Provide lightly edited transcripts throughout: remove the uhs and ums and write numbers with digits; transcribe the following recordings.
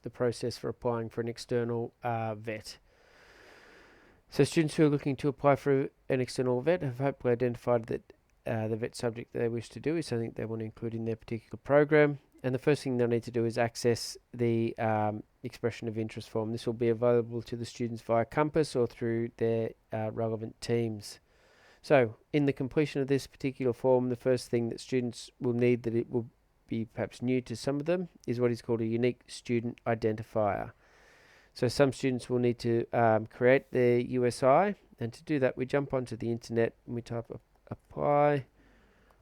the process for applying for an external vet. So students who are looking to apply for an external vet have hopefully identified that the vet subject they wish to do is something they want to include in their particular program. And the first thing they'll need to do is access the expression of interest form. This will be available to the students via Compass or through their relevant teams. So in the completion of this particular form, the first thing that students will need, that it will be perhaps new to some of them, is what is called a unique student identifier. So some students will need to create their USI, and to do that we jump onto the internet and we type apply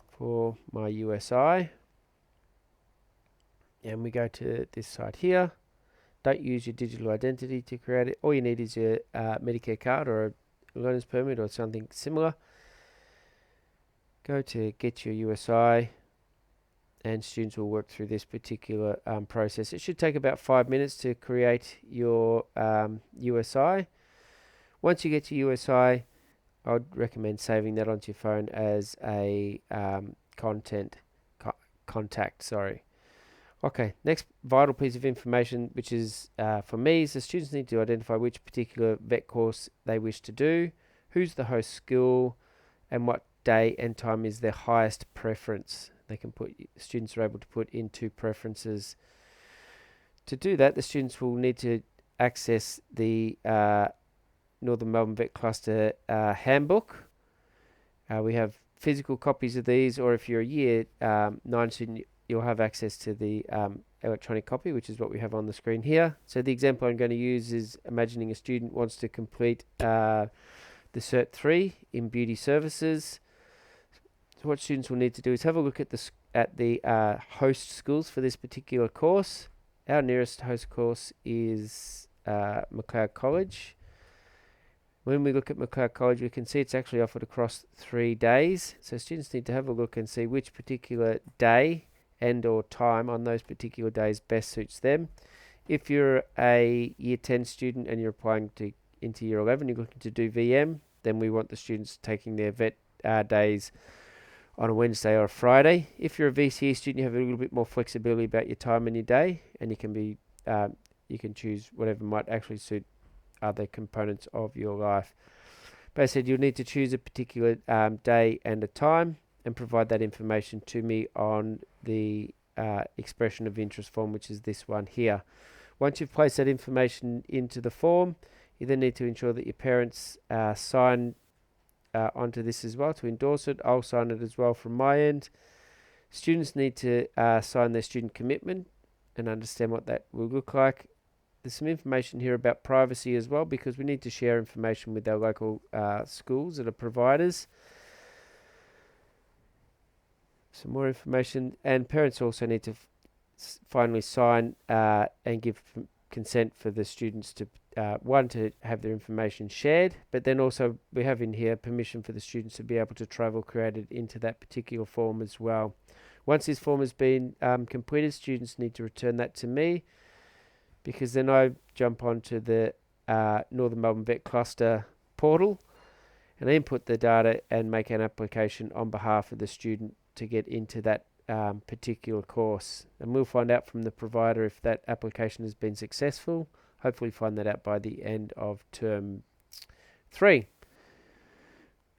for my USI, and we go to this site here. Don't use your digital identity to create it. All you need is your Medicare card or a learner's permit or something similar. Go to get your USI, and students will work through this particular process. It should take about 5 minutes to create your USI. Once you get your USI, I would recommend saving that onto your phone as a contact. Okay, next vital piece of information, which is for me, is the students need to identify which particular vet course they wish to do, who's the host school, and what day and time is their highest preference. Students are able to put in 2 preferences. To do that, the students will need to access the Northern Melbourne Vet Cluster handbook. We have physical copies of these, or if you're a year 9 student, you'll have access to the electronic copy, which is what we have on the screen here. So the example I'm going to use is imagining a student wants to complete the Cert 3 in beauty services. So what students will need to do is have a look at the host schools for this particular course. Our nearest host course is Macleod College. When we look at Macleod College, we can see it's actually offered across 3 days. So students need to have a look and see which particular day and or time on those particular days best suits them. If you're a Year 10 student and you're applying into Year 11, you're looking to do VM, then we want the students taking their vet days on a Wednesday or a Friday. If you're a VCE student, you have a little bit more flexibility about your time and your day, and you can choose whatever might actually suit other components of your life. But as I said, you'll need to choose a particular day and a time and provide that information to me on the expression of interest form, which is this one here. Once you've placed that information into the form, you then need to ensure that your parents sign onto this as well to endorse it. I'll sign it as well from my end. Students need to sign their student commitment and understand what that will look like. There's some information here about privacy as well, because we need to share information with our local schools that are providers. Some more information, and parents also need to finally sign and give consent for the students to to have their information shared, but then also we have in here permission for the students to be able to travel created into that particular form as well. Once this form has been completed, students need to return that to me, because then I jump onto the Northern Melbourne Vet Cluster portal and I input the data and make an application on behalf of the student to get into that particular course. And we'll find out from the provider if that application has been successful. Hopefully find that out by the end of term 3.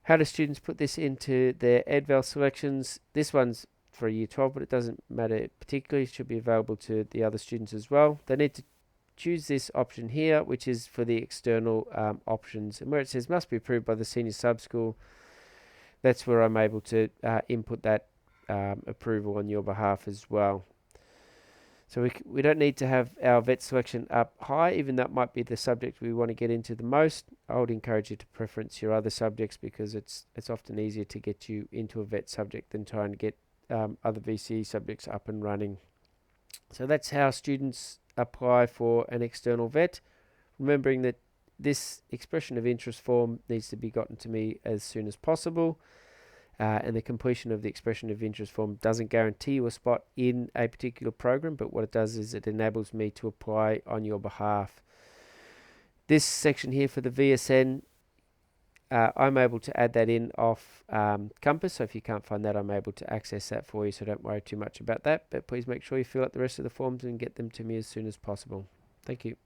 How do students put this into their EdVal selections? This one's for Year 12, but it doesn't matter particularly. It should be available to the other students as well. They need to choose this option here, which is for the external options, and where it says must be approved by the senior sub-school, that's where I'm able to input that approval on your behalf as well. So we don't need to have our vet selection up high, even though it might be the subject we want to get into the most. I would encourage you to preference your other subjects, because it's often easier to get you into a vet subject than trying to get other VCE subjects up and running. So that's how students apply for an external vet, remembering that this expression of interest form needs to be gotten to me as soon as possible. And the completion of the expression of interest form doesn't guarantee you a spot in a particular program, but what it does is it enables me to apply on your behalf. This section here for the VSN I'm able to add that in off Compass, so if you can't find that, I'm able to access that for you, so don't worry too much about that. But please make sure you fill out the rest of the forms and get them to me as soon as possible. Thank you.